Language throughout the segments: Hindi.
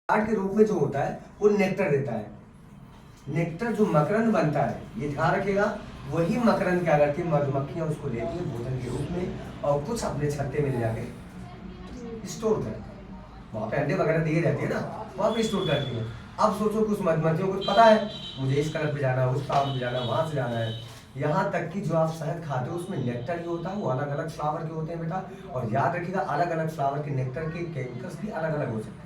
आर्ट के रूप में जो होता है वो नेक्टर देता है। नेक्टर जो मकरंद बनता है, ये ध्यान रखिएगा, वही मकरंद क्या करती है, मधुमक्खियां उसको लेती है भोजन के रूप में और कुछ अपने छत्ते में ले जाके स्टोर करती है। वहाँ पे अंडे वगैरह दिए रहते हैं ना, वहाँ पे स्टोर करती है। अब सोचो कुछ मधुमक्खियों को पता है मुझे इस कलर पे जाना है, उस फ्लावर पे जाना है, वहाँ से जाना है। यहाँ तक कि जो आप शहद खाते हो उसमें नेक्टर जो होता है वो अलग अलग फ्लावर के होते हैं बेटा। और याद रखिएगा अलग अलग फ्लावर के नेक्टर के केमिकल्स भी अलग अलग हो सकते हैं।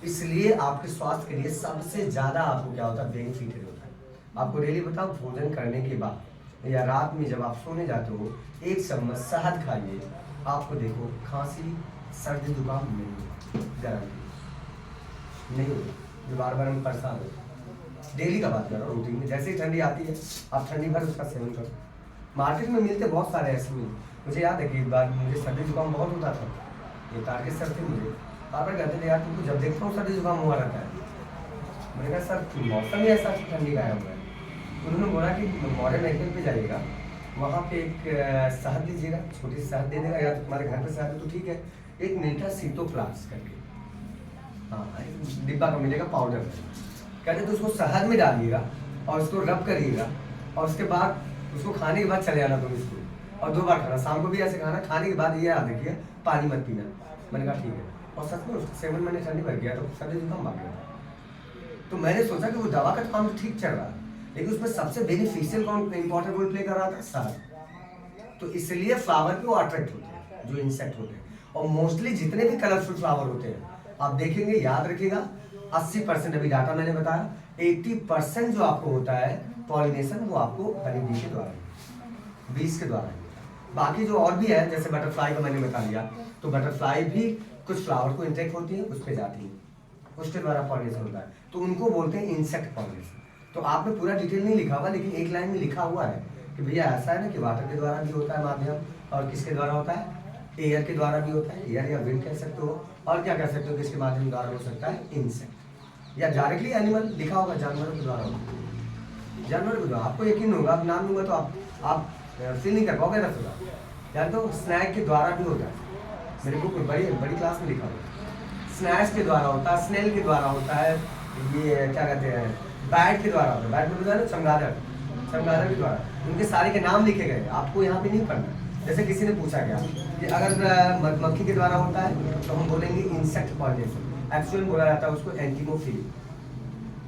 इसलिए आपके स्वास्थ्य के लिए सबसे ज्यादा आपको क्या होता है, बेनिफिटेड होता है। आपको डेली बताओ, भोजन करने के बाद या रात में जब आप सोने जाते हो 1 चम्मच शहद खाइए, आपको देखो खांसी सर्दी जुकाम नहीं होगा, गारंटी नहीं होगा। जो बार बार हम परेशान हो, डेली का बात कर रहा हूँ, रूटीन में जैसे ही ठंडी आती है आप ठंडी भर उसका सेवन करो। मार्केट में मिलते बहुत सारे ऐसे मिले। मुझे याद है कि एक बार मुझे सर्दी जुकाम बहुत होता था, ये टारगेट सर थे मुझे, पापा कहते थे यार तुमको जब देखता हूँ सर्दी जुकाम हुआ रहता है। मैंने कहा सर मौसम ही ऐसा ठंडी का हुआ है। उन्होंने बोला कि मॉडर्न मेडिकल पे जाइएगा, वहाँ पे एक शहद लीजिएगा, छोटी सी शहद दे देगा, या तुम्हारे घर पे शहद है तो ठीक है, एक मिलता सीटोफ्लाक्स करके, हाँ डिब्बा का मिलेगा पाउडर। कहते तो उसको शहद में डालिएगा और उसको रब करिएगा और उसके बाद उसको खाने के बाद चले जाना तुम स्कूल, और 2 बार खाना, शाम को भी ऐसे खाना, खाने के बाद ये याद रखिए पानी मत पीना। मैंने कहा ठीक है, और सच में उसको 7 महीने ठंडी भर गया तो सर्दी जुकाम भाग गया। तो मैंने सोचा कि वो दवा का काम तो ठीक चल रहा है, लेकिन उसमें सबसे बेनिफिशियल कौन इंपॉर्टेंट रोल प्ले कर रहा था, शहद। तो इसलिए फ्लावर पे वो अट्रैक्ट होते हैं जो इंसेक्ट होते हैं। और मोस्टली जितने भी कलरफुल फ्लावर होते हैं आप देखेंगे, याद रखिएगा 80% अभी डाटा मैंने बताया, 80% जो आपको होता है पॉलिनेशन वो आपको हनी बी के द्वारा, बीज के द्वारा। बाकी जो और भी है जैसे बटरफ्लाई का मैंने बता दिया, तो बटरफ्लाई भी कुछ फ्लावर को इंटेक्ट होती है, उस पर जाती है, उसके द्वारा पॉलिनेशन होता है, तो उनको बोलते हैं इंसेक्ट पॉलिनेशन। तो आपने पूरा डिटेल नहीं लिखा हुआ, लेकिन एक लाइन में लिखा हुआ है कि भैया ऐसा है ना कि वाटर के द्वारा भी होता है माध्यम, और किसके द्वारा होता है, एयर के द्वारा भी होता है, एयर या विंड कह सकते हो, और क्या कह सकते हो किसके माध्यम द्वारा हो सकता है, इंसेक्ट, या डायरेक्टली एनिमल लिखा होगा जानवरों के द्वारा होता है, जानवरों के द्वारा। आपको यकीन होगा, आप नाम लूंगा तो आप फील नहीं कर पाओगे रसोगा। जानते हो स्नैक के द्वारा भी होता है, मेरे बुक में बड़ी क्लास में लिखा हुआ है, स्नैक्स के द्वारा होता है, स्नेल के द्वारा होता है, ये क्या कहते हैं बैट के द्वारा होता है, बैट में ना चमगादड़ के द्वारा, उनके सारे के नाम लिखे गए, आपको यहाँ पे नहीं पढ़ना। जैसे किसी ने पूछा गया कि अगर मधुमक्खी के द्वारा होता है तो हम बोलेंगे इंसेक्ट पॉलिनेशन, एक्चुअल बोला जाता है उसको एंटीमोफिली।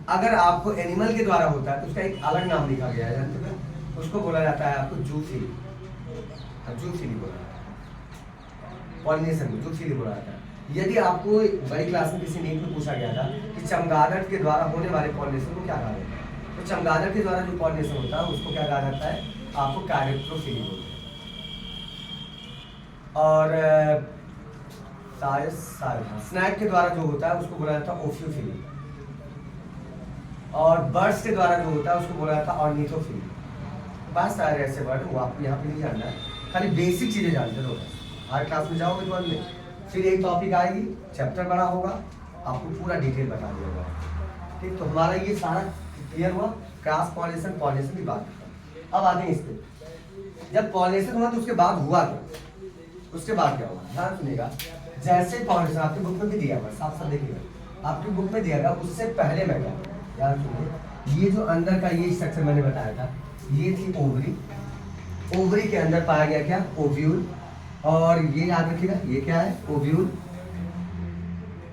अगर आपको एनिमल के द्वारा होता है तो उसका एक अलग नाम लिखा गया है, जानते हो, उसको बोला जाता है आपको जूफिली, जूफिली बोला जाता है पॉलिनेशन को, जूफिली बोला जाता है। यदि आपको बड़ी क्लास में किसी नीट में पूछा गया था कि चमगादड़ के द्वारा होने वाले पॉलिनेशन को क्या कहा जाता है, तो चमगादड़ के द्वारा जो पॉलिनेशन होता है उसको क्या कहा जाता है, आपको कैरेक्टरोफिली बोलते हैं। और स्नैक के द्वारा जो होता है उसको बोला जाता है ओफियोफिली, और बर्ड्स के द्वारा जो होता है उसको बोला जाता है ऑर्निथोफिली। बहुत सारे ऐसे वर्ड वो आपको यहाँ पे नहीं जानना है, खाली बेसिक चीजें जानते रहो। हर क्लास में जाओगे तो बाद में फिर एक टॉपिक आएगी, चैप्टर बड़ा होगा, आपको पूरा डिटेल बता दिया होगा, ठीक। तो हमारा ये सारा क्लियर हुआ, क्रॉस पॉलिनेशन, पॉलिनेशन की बात। अब आते हैं इस पे, जब पॉलिनेशन हुआ तो उसके बाद हुआ क्या, उसके बाद क्या हुआ, ध्यान सुनिएगा। जैसे पॉलिनेशन आपकी बुक में भी दिया हुआ, साफ साफ देखिएगा आपकी बुक में दिया गया, उससे पहले मैं क्या, याद सुनिए, ये जो अंदर का ये स्ट्रक्चर मैंने बताया था, ये थी ओवरी, ओवरी के अंदर पाया गया क्या, ओव्यूल, और ये याद रखिएगा ये क्या है, ओव्यूल।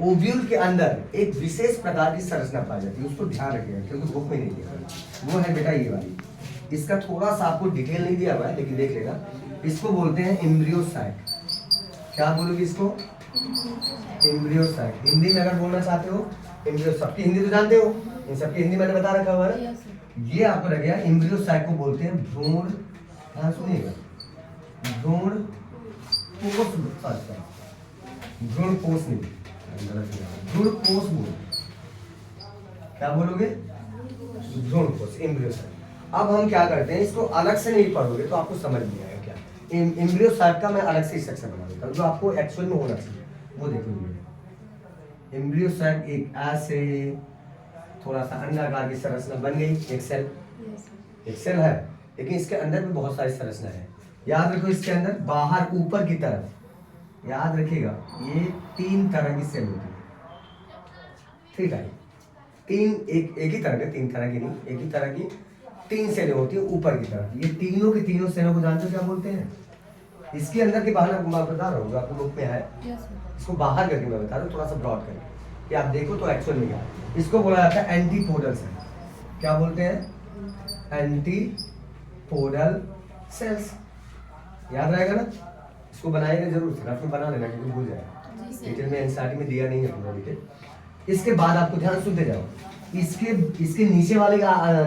ओव्यूल के अंदर एक विशेष प्रकार की संरचना पाई जाती है, उसको ध्यान रखिएगा क्योंकि बुक में नहीं दिया, वो है बेटा ये वाली। इसका थोड़ा सा आपको डिटेल नहीं दिया हुआ है लेकिन देख लेगा, इसको बोलते हैं एम्ब्रियोसाइट। क्या बोलोगे इसको, एम्ब्रियोसाइट। हिंदी में अगर बोलना चाहते हो एम्ब्रियो, सबकी हिंदी तो जानते हो, इन सबकी हिंदी मैंने बता रखा हुआ है। ये आपको लग गया, एम्ब्रियोसाइट को बोलते हैं भ्रूण, ध्यान सुनिएगा, भ्रूण कोष, भ्रूण कोष नहीं, भ्रूण कोष बोलो, क्या बोलोगे, भ्रूण कोष, एम्ब्रियोसाइट। अब हम क्या करते हैं, इसको अलग से नहीं पढ़ोगे तो आपको समझ नहीं आएगा क्या। एम्ब्रियोसाइट का मैं अलग से स्ट्रक्चर बना देता हूँ जो आपको एक्चुअल में होना चाहिए, वो देखो। एम्ब्रियोसाइट एक ऐसे थोड़ा सा अंडाकार की संरचना बन गई, एक सेल है, लेकिन इसके अंदर भी बहुत सारी संरचना है। याद रखो इसके अंदर बाहर ऊपर की तरफ, याद रखिएगा ये 3 तरह की सेल होती है, 3 टाइप, एक ही तरह के, 3 तरह की नहीं, एक ही तरह की 3 सेलें होती है ऊपर की तरफ। ये तीनों की तीनों सेलों को जानते हो क्या बोलते हैं? इसके अंदर के बाहर मैं बता रहा हूँ, जो आपको बुक में है इसको बाहर करके मैं बता रहा हूँ, थोड़ा सा ब्रॉड करके कि आप देखो तो एक्चुअल में क्या है। इसको बोला जाता है एंटीपोडल सेल। क्या बोलते हैं? Antipodal cells. याद रहेगा ना? इसको बनाएगा जरूर, रफ में बना लेना क्योंकि भूल जाएगा, डिटेल में एनसीईआरटी में दिया नहीं है पूरा डिटेल। इसके बाद आपको ध्यान सुनते जाओ, इसके नीचे वाले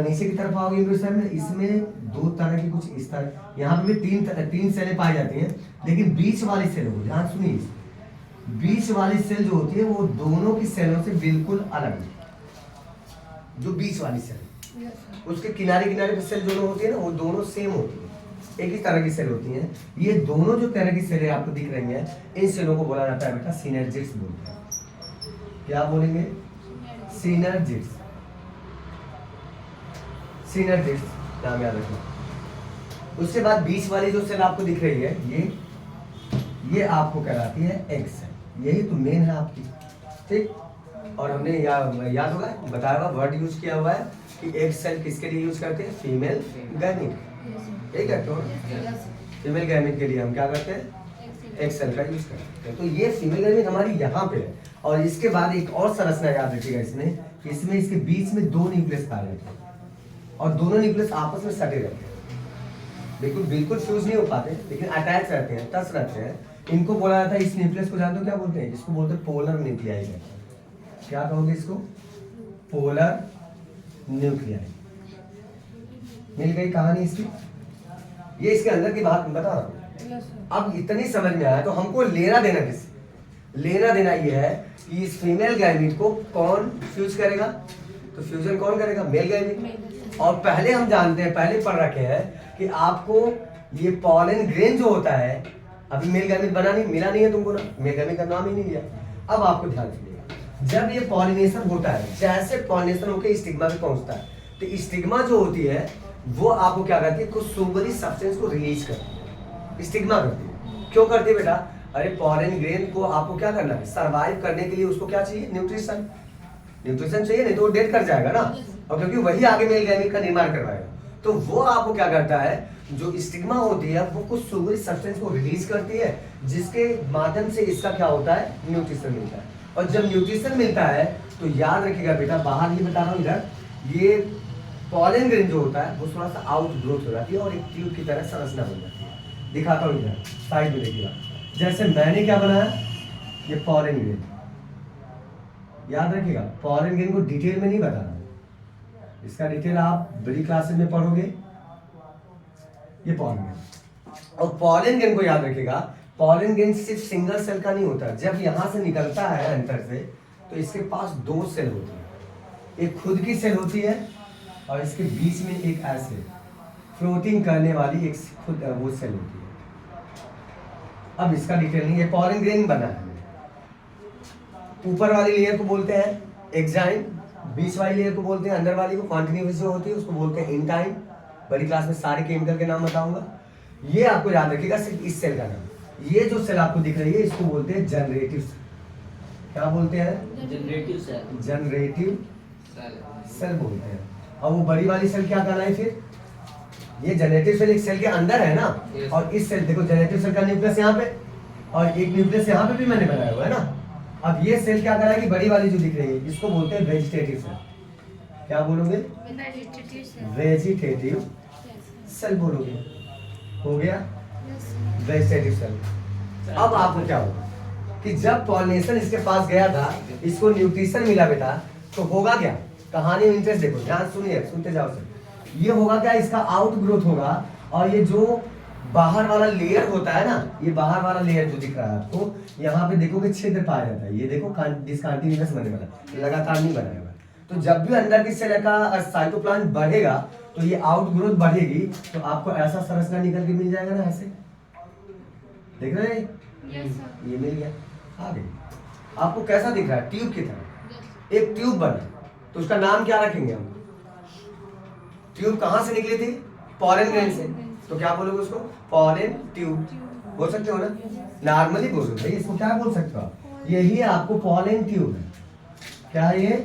नीचे की तरफ आओगे में, इसमें 2 तरह की कुछ इस तरह, यहाँ पे भी 3 सेलें पाई जाती हैं, लेकिन बीच वाली सेल को ध्यान सुनिए, बीच वाली सेल जो होती है वो दोनों की सेलों से बिल्कुल अलग है। जो बीच वाली सेल, उसके किनारे किनारे पे सेल दोनों होती है ना, वो दोनों सेम होती है, एक ही तरह की सेल होती हैं। ये दोनों जो तरह की सेलें आपको दिख रही हैं, इन सेलों को बोला जाता है बेटा सिनर्जिड्स बोलते हैं। क्या बोलेंगे? सिनर्जिड्स। सिनर्जिड्स नाम याद रखना। उसके बाद बीच वाली जो सेल आपको दिख रही है, ये आपको कहलाती है एग सेल। यही तो मेन है आपकी, ठीक। और हमने याद होगा बताया हुआ वर्ड यूज किया हुआ है कि एग सेल किसके लिए यूज करते हैं? Female gamete. यही कहते हो, फीमेल गैमीट के लिए हम क्या करते हैं? एग सेल का यूज करते हैं। तो ये फीमेल गैमीट हमारी यहाँ पे है। और इसके बाद एक और संरचना याद रखिएगा इसमें इसके बीच में 2 न्यूक्लियस पाए जाते हैं और दोनों न्यूक्लियस आपस में सटे रहते हैं, बिल्कुल फ्यूज नहीं हो पाते, लेकिन अटैच रहते हैं, टच रहते हैं। इनको बोला जाता है, इस न्यूक्लियस को जानते हो क्या बोलते हैं? इसको बोलते हैं पोलर न्यूक्लियाई। क्या कहोगे इसको? Polar nuclei. मिल गई कहानी इसकी। ये इसके अंदर की बात बता रहा हूँ। अब इतनी समझ में आया तो हमको लेना देना किससे? लेना देना ये है कि इस फीमेल गैमीट को कौन फ्यूज करेगा? तो फ्यूजन कौन करेगा? Male gamete. और पहले हम जानते हैं, पहले पढ़ रखे हैं कि आपको ये पॉलन ग्रेन जो होता है, अभी मेल गैमीट मिला नहीं है तुमको ना, मेल गैमीट का नाम ही नहीं लिया। अब आपको ध्यान रखिएगा, जब ये पॉलिनेशन होता है, जैसे पॉलिनेशन होकर स्टिग्मा पे पहुंचता है, तो स्टिग्मा जो होती है वो आपको क्या करती है? कुछ सुगरी सब्सटेंस को रिलीज करती है, स्टिग्मा करती है। क्यों करती है बेटा? अरे पॉलन ग्रेन को आपको क्या करना है? सर्वाइव करने के लिए उसको क्या चाहिए? न्यूट्रिशन। न्यूट्रिशन चाहिए, नहीं तो वो डेड कर जाएगा ना, और क्योंकि वही आगे मेल गैमीट का निर्माण करवाएगा। तो वो आपको क्या करता है? जो स्टिग्मा होती है वो कुछ सुगरी सब्सटेंस को रिलीज करती है, जिसके माध्यम से इसका क्या होता है? न्यूट्रिशन मिलता है। और जब न्यूट्रिशन मिलता है तो याद रखिएगा बेटा, बाहर ही बता रहा हूँ इधर, ये पॉलन ग्रेन जो होता है वो थोड़ा सा आउट ग्रोथ हो जाती है और एक ट्यूब की तरह संरचना बन जाती है। दिखाता हूँ इधर साइड में, देखिएगा जैसे मैंने क्या बनाया, ये पॉलन ग्रेन। याद रखिएगा, पॉलन ग्रेन को डिटेल में नहीं बता रहा, इसका डिटेल आप बड़ी क्लासेस में पढ़ोगे। ये पॉलन ग्रेन, और पॉलन ग्रेन को याद रखिएगा, पॉलन ग्रेन सिर्फ सिंगल सेल का नहीं होता। जब यहां से निकलता है अंदर से, तो इसके पास 2 सेल होती है, एक खुद की सेल होती है और इसके बीच में एक ऐसे फ्लोटिंग करने वाली एक खुद वो सेल होती है। अब इसका डिटेल नहीं, ये पॉलन ग्रेन बना है। ऊपर वाली लेयर को बोलते हैं एक्साइन, बीच वाली लेयर को बोलते हैं, अंदर वाली को कॉन्टिन्यूस जो होती है उसको बोलते हैं इंटाइन। बड़ी क्लास में सारे केमिकल के नाम बताऊंगा, ये आपको याद रखिएगा सिर्फ इस सेल का नाम। ये जो सेल आपको दिख रही है इसको बोलते हैं जनरेटिव सेल। क्या बोलते हैं? Generative cell. जनरेटिव सेल बोलते हैं। और वो बड़ी वाली सेल क्या कहलाए फिर? ये जनरेटिव सेल एक सेल के अंदर है ना, और इस सेल देखो जनरेटिव सेल का न्यूक्लियस यहाँ पे और एक न्यूक्लियस यहाँ पे भी मैंने बनाया हुआ है ना। अब ये सेल क्या कहलाएगी? बड़ी वाली जो दिख रही है इसको बोलते हैं वेजिटेटिव सेल। क्या बोलोगे? वेजिटेटिव सेल बोलोगे। हो गया वेजिटेटिव सेल। अब आपको क्या होगा कि जब पॉलिनेशन इसके पास गया था, इसको न्यूट्रिशन मिला बेटा, तो होगा क्या? कहानी में इंटरेस्ट देखो, ध्यान सुनिए, सुनते जाओ सर। ये होगा क्या? इसका आउट ग्रोथ होगा, और ये जो बाहर वाला लेयर होता है ना, ये बाहर वाला लेयर जो दिख रहा है आपको, यहाँ पे देखोगे छिद्र पाया जाता है। ये देखो डिसकंटिन्यूअस बने वाला, लगातार नहीं बनाया हुआ। तो जब भी अंदर की सेल का साइटोप्लाज्म बढ़ेगा तो ये आउट ग्रोथ बढ़ेगी, तो आपको ऐसा संरचना निकल के मिल जाएगा ना, ऐसे देख रहे हैं? ये मिल गया। आगे आपको कैसा दिख रहा है? ट्यूब की तरह एक ट्यूब बना, तो उसका नाम क्या रखेंगे हम? ट्यूब कहां से निकली थी? पॉलन ग्रेन से, तो क्या बोलोगे उसको? पॉलन ट्यूब बोल सकते हो ना, नॉर्मली बोलो भाई, इसको क्या बोल सकते हो आप? यही आपको पॉलन ट्यूब है। क्या है ये